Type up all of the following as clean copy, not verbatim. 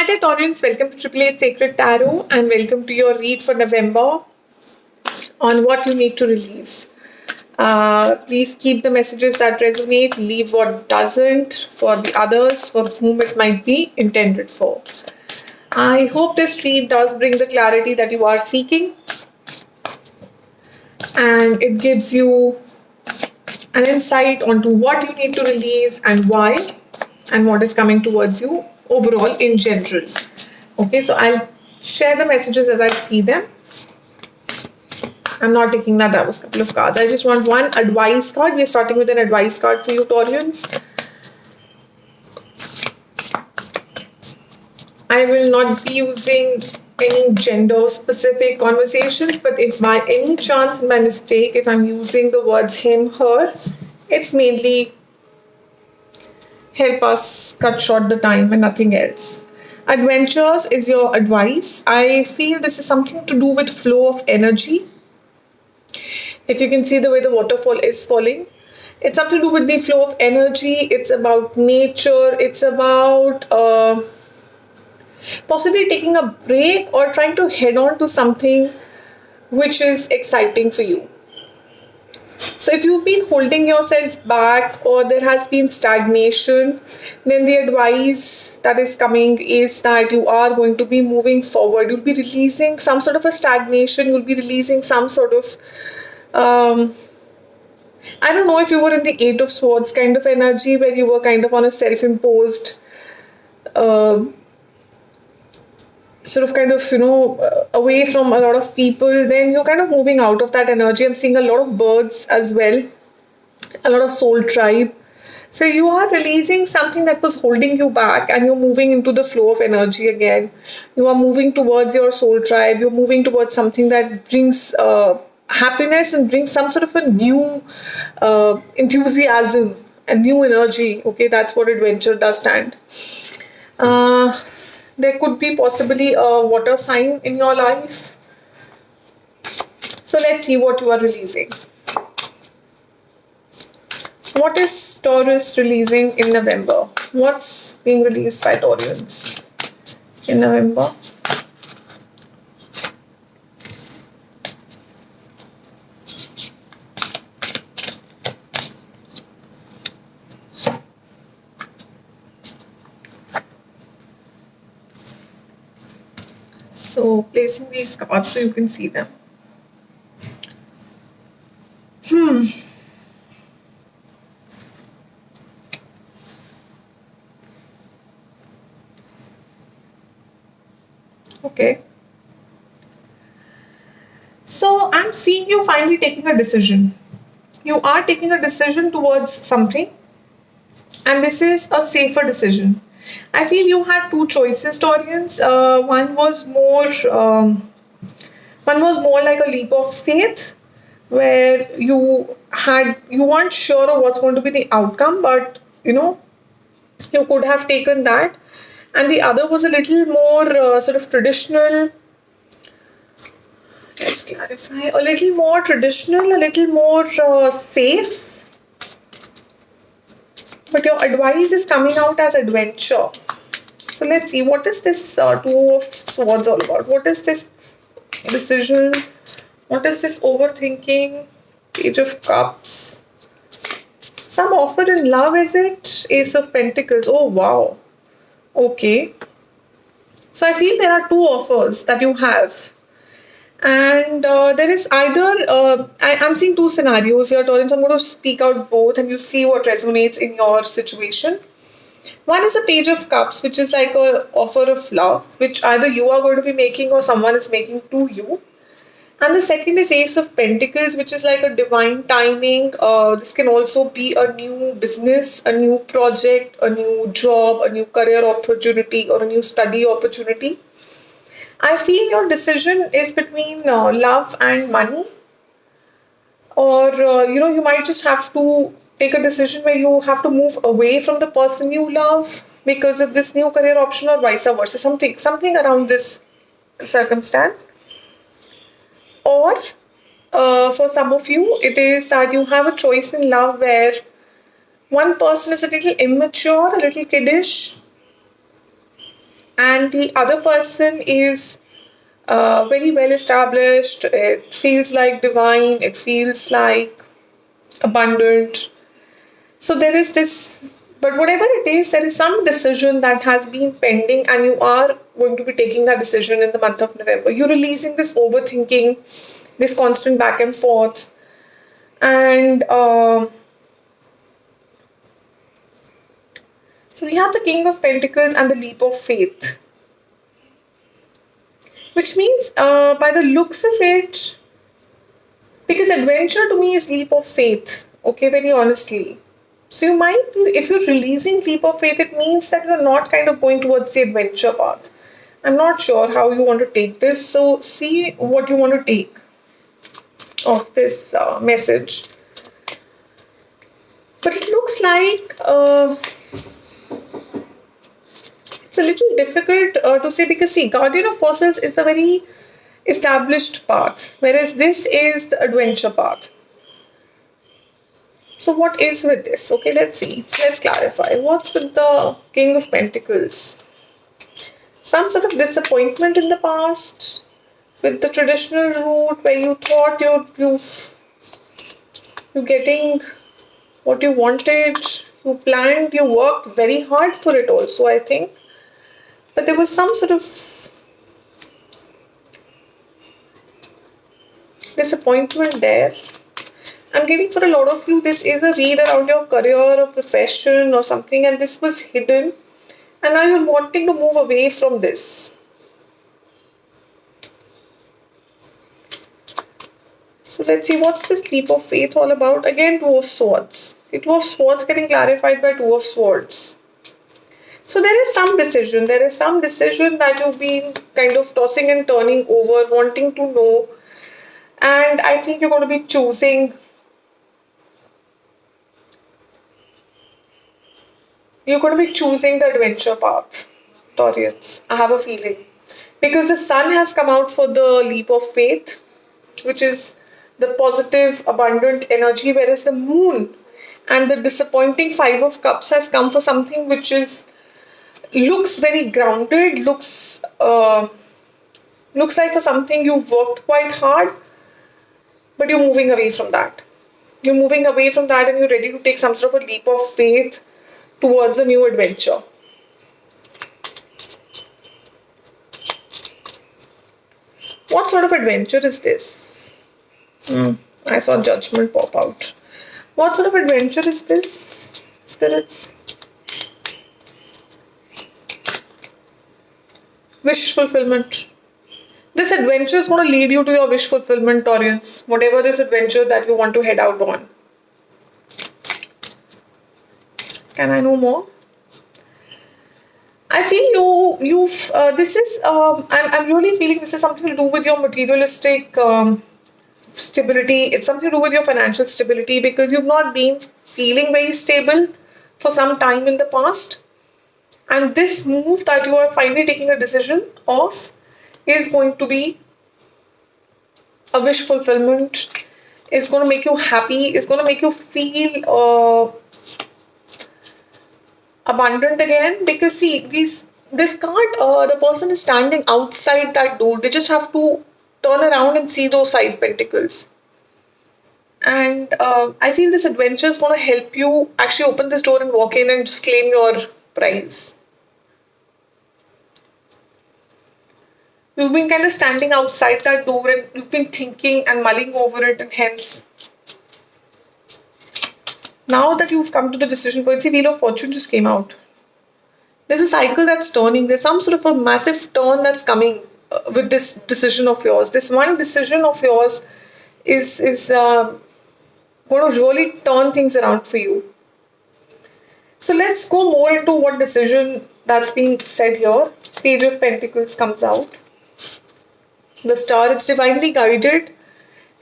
Hi there, Taurus. Welcome to Triple Eight Sacred Tarot and welcome to your read for November on what you need to release. Please keep the messages that resonate, leave what doesn't for the others for whom it might be intended for. I hope this read does bring the clarity that you are seeking and it gives you an insight onto what you need to release and why and what is coming towards you overall in general. Okay, so I'll share the messages as I see them. I'm not taking that was a couple of cards. I just want one advice card. We're starting with an advice card for you, Taurians. I will not be using any gender specific conversations, but if by any chance, by mistake, if I'm using the words him, her, it's mainly help us cut short the time and nothing else. Adventures is your advice. I feel this is something to do with flow of energy. If you can see the way the waterfall is falling, it's something to do with the flow of energy. It's about nature. It's about possibly taking a break or trying to head on to something which is exciting for you. So if you've been holding yourself back or there has been stagnation, then the advice that is coming is that you are going to be moving forward. You'll be releasing some sort of a stagnation. You'll be releasing some sort of, I don't know if you were in the Eight of Swords kind of energy where you were kind of on a self-imposed sort of kind of, away from a lot of people, then you're kind of moving out of that energy. I'm seeing a lot of birds as well, a lot of soul tribe. So you are releasing something that was holding you back and you're moving into the flow of energy again. You are moving towards your soul tribe. You're moving towards something that brings happiness and brings some sort of a new enthusiasm and new energy. Okay, that's what adventure does stand. There could be possibly a water sign in your life. So let's see what you are releasing. What is Taurus releasing in November? What's being released by Taurians in November? So placing these cards so you can see them. Okay. So I'm seeing you finally taking a decision. You are taking a decision towards something, and this is a safer decision. I feel you had two choices, Taurians. One was more like a leap of faith, where you weren't sure of what's going to be the outcome, but you could have taken that. And the other was a little more sort of traditional. Let's clarify. A little more traditional, a little more safe. But your advice is coming out as adventure. So let's see, what is this Two of Swords all about? What is this decision? What is this overthinking? Page of Cups. Some offer in love, is it? Ace of Pentacles. Oh, wow. Okay. So I feel there are two offers that you have. And there is either, I'm seeing two scenarios here, Taurus. I'm going to speak out both and you see what resonates in your situation. One is a Page of Cups, which is like an offer of love, which either you are going to be making or someone is making to you. And the second is Ace of Pentacles, which is like a divine timing. This can also be a new business, a new project, a new job, a new career opportunity, or a new study opportunity. I feel your decision is between love and money, or you might just have to take a decision where you have to move away from the person you love because of this new career option, or vice versa. Something around this circumstance. Or for some of you, it is that you have a choice in love where one person is a little immature, a little kiddish, and the other person is very well established. It feels like divine, it feels like abundant. So there is this, but whatever it is, there is some decision that has been pending, and you are going to be taking that decision in the month of November. You're releasing this overthinking, this constant back and forth, and so we have the King of Pentacles and the Leap of Faith, which means by the looks of it, because adventure to me is leap of faith, okay, very honestly. So you might be, if you're releasing leap of faith, it means that you're not kind of going towards the adventure path. I'm not sure how you want to take this, so see what you want to take of this message. But it looks like it's a little difficult to say, because see, Guardian of Fossils is a very established path, whereas this is the adventure path. So what is with this? Okay, let's see. Let's clarify. What's with the King of Pentacles? Some sort of disappointment in the past with the traditional route where you thought you're getting what you wanted, you planned, you worked very hard for it also, I think. But there was some sort of disappointment there. I'm getting for a lot of you, this is a read around your career or profession or something, and this was hidden, and now you're wanting to move away from this. So let's see, what's this leap of faith all about? Again, Two of Swords. See, Two of Swords getting clarified by Two of Swords. So there is some decision. There is some decision that you've been kind of tossing and turning over, wanting to know. And I think you're going to be choosing. You're going to be choosing the adventure path, Taurus. I have a feeling. Because the sun has come out for the leap of faith, which is the positive, abundant energy, whereas the moon and the disappointing Five of Cups has come for something which is looks very grounded, looks like for something you've worked quite hard, but you're moving away from that. You're moving away from that and you're ready to take some sort of a leap of faith towards a new adventure. What sort of adventure is this? I saw judgment pop out. What sort of adventure is this, spirits? Wish fulfillment. This adventure is going to lead you to your wish fulfillment, Taurus. Whatever this adventure that you want to head out on. Can I know more? I feel I'm really feeling this is something to do with your materialistic stability. It's something to do with your financial stability, because you've not been feeling very stable for some time in the past. And this move that you are finally taking a decision of is going to be a wish fulfillment. It's going to make you happy. It's going to make you feel abundant again, because see, this card, the person is standing outside that door. They just have to turn around and see those Five Pentacles. And I feel this adventure is going to help you actually open this door and walk in and just claim your prize. You've been kind of standing outside that door and you've been thinking and mulling over it, and hence now that you've come to the decision point, see, Wheel of Fortune just came out. There's a cycle that's turning. There's some sort of a massive turn that's coming with this decision of yours. This one decision of yours is going to really turn things around for you. So let's go more into what decision that's being said here. Page of Pentacles comes out. The Star, it's divinely guided.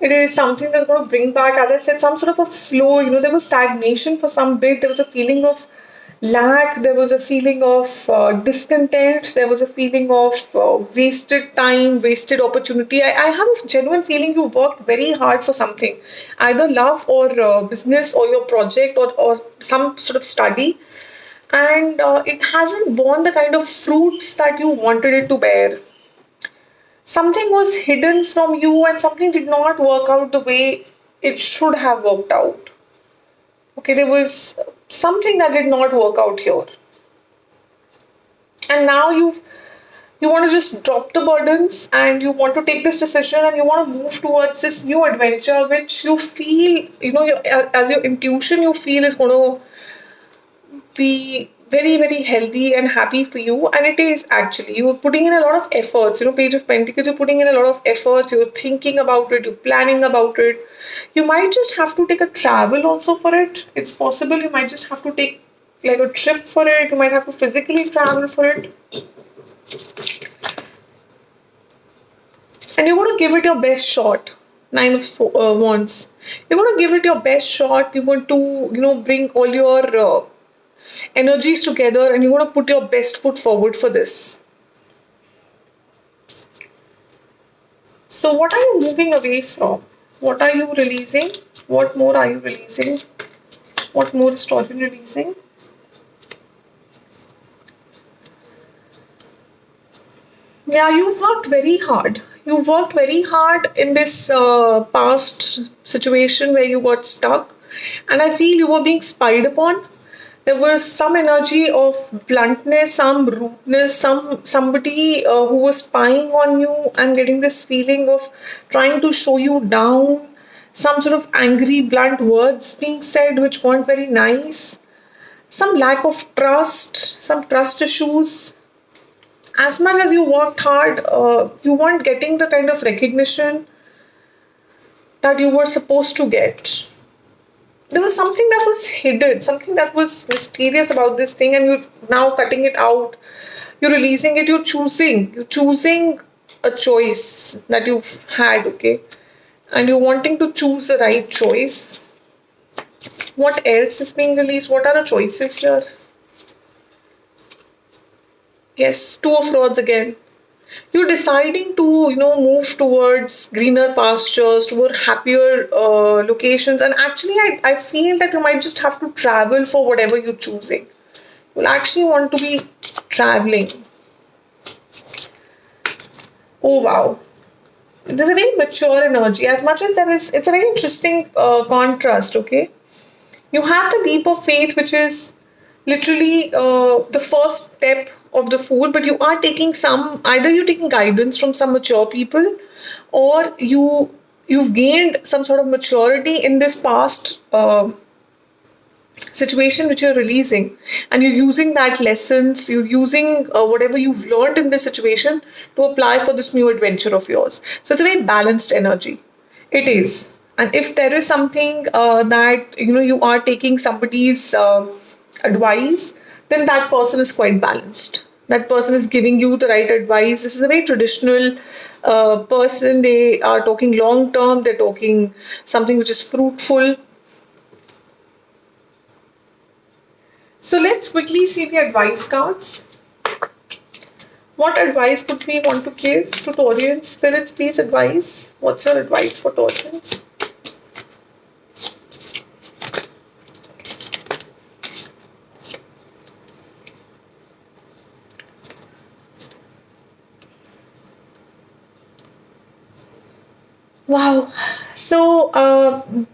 It is something that's going to bring back, as I said, some sort of a flow. You know, there was stagnation for some bit. There was a feeling of lack. There was a feeling of discontent. There was a feeling of wasted time, wasted opportunity. I have a genuine feeling you worked very hard for something, either love or business or your project or some sort of study. and it hasn't borne the kind of fruits that you wanted it to bear. Something was hidden from you and something did not work out the way it should have worked out. Okay, there was something that did not work out here. And now you want to just drop the burdens and you want to take this decision and you want to move towards this new adventure which you feel, as your intuition you feel is going to be very very healthy and happy for you, and it is actually. You're putting in a lot of efforts, Page of Pentacles, you're putting in a lot of efforts, you're thinking about it, you're planning about it. You might just have to take a travel also for it. It's possible you might just have to take like a trip for it. You might have to physically travel for it, and you're going to give it your best shot. Nine of Wands. You're going to give it your best shot. You're going to bring all your energies together and you want to put your best foot forward for this. So what are you moving away from? What are you releasing? What more are you releasing? What more is Taurus releasing? Yeah, you've worked very hard. You worked very hard in this past situation where you got stuck, and I feel you were being spied upon. There was some energy of bluntness, some rudeness, somebody who was spying on you and getting this feeling of trying to show you down. Some sort of angry, blunt words being said which weren't very nice. Some lack of trust, some trust issues. As much as you worked hard, you weren't getting the kind of recognition that you were supposed to get. There was something that was hidden, something that was mysterious about this thing, and you're now cutting it out. You're releasing it, you're choosing a choice that you've had, okay? And you're wanting to choose the right choice. What else is being released? What are the choices here? Yes, Two of Rods again. You're deciding to move towards greener pastures, toward happier locations, and actually I feel that you might just have to travel for whatever you're choosing. You'll actually want to be traveling. Oh wow, there's a very mature energy. As much as it's a very interesting contrast. Okay, you have the leap of faith, which is literally the first step of the Fool, but you are taking either you're taking guidance from some mature people, or you've gained some sort of maturity in this past situation which you're releasing, and you're using that lessons, you're using whatever you've learned in this situation to apply for this new adventure of yours. So it's a very balanced energy. It is. And if there is something that you are taking somebody's advice, then that person is quite balanced. That person is giving you the right advice. This is a very traditional person. They are talking long term. They're talking something which is fruitful. So let's quickly see the advice cards. What advice could we want to give to Taurians? Spirits, please advise. What's your advice for Taurians? Wow. So,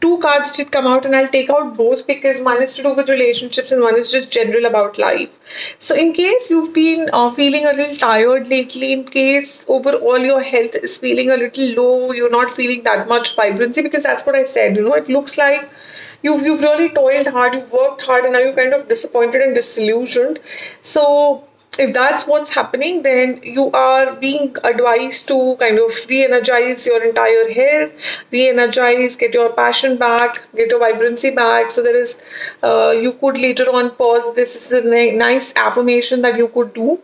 two cards did come out, and I'll take out both because one is to do with relationships and one is just general about life. So, in case you've been feeling a little tired lately, in case overall your health is feeling a little low, you're not feeling that much vibrancy, because that's what I said. It looks like you've really toiled hard, you've worked hard, and now you're kind of disappointed and disillusioned. So if that's what's happening, then you are being advised to kind of re-energize your entire hair, re-energize, get your passion back, get your vibrancy back. So there is, you could later on pause. This is a nice affirmation that you could do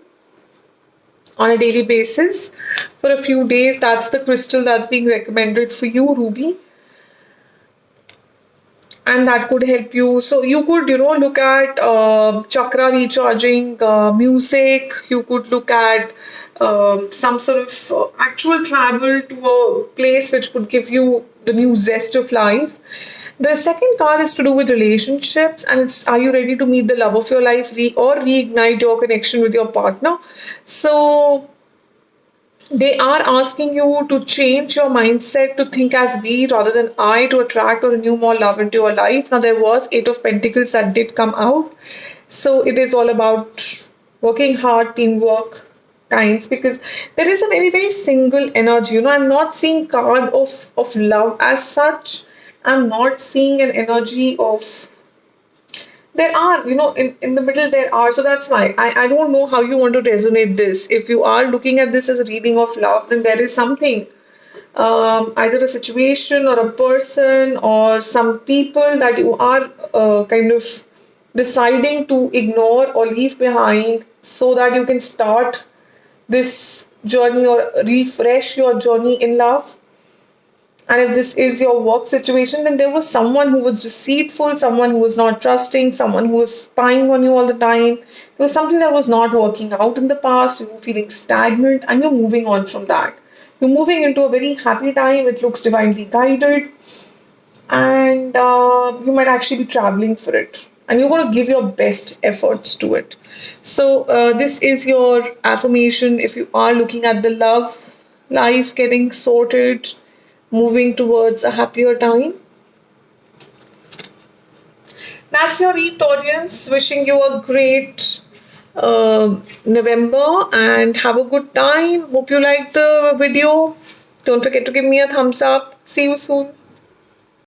on a daily basis for a few days. That's the crystal that's being recommended for you, Ruby. And that could help you. So you could look at chakra recharging music. You could look at some sort of actual travel to a place which could give you the new zest of life. The second card is to do with relationships, and it's, are you ready to meet the love of your life or reignite your connection with your partner? So they are asking you to change your mindset to think as we rather than I to attract or renew more love into your life. Now, there was Eight of Pentacles that did come out. So it is all about working hard, teamwork, kinds, because there is a very, very single energy. I'm not seeing card of love as such. I'm not seeing an energy of, there are, in the middle there are. So that's why I don't know how you want to resonate this. If you are looking at this as a reading of love, then there is something, either a situation or a person or some people that you are kind of deciding to ignore or leave behind so that you can start this journey or refresh your journey in love. And if this is your work situation, then there was someone who was deceitful, someone who was not trusting, someone who was spying on you all the time. There was something that was not working out in the past. You were feeling stagnant and you're moving on from that. You're moving into a very happy time. It looks divinely guided. And you might actually be traveling for it. And you're going to give your best efforts to it. So, this is your affirmation if you are looking at the love life getting sorted, moving towards a happier time. That's your read, audience. Wishing you a great November and have a good time. Hope you liked the video. Don't forget to give me a thumbs up. See you soon.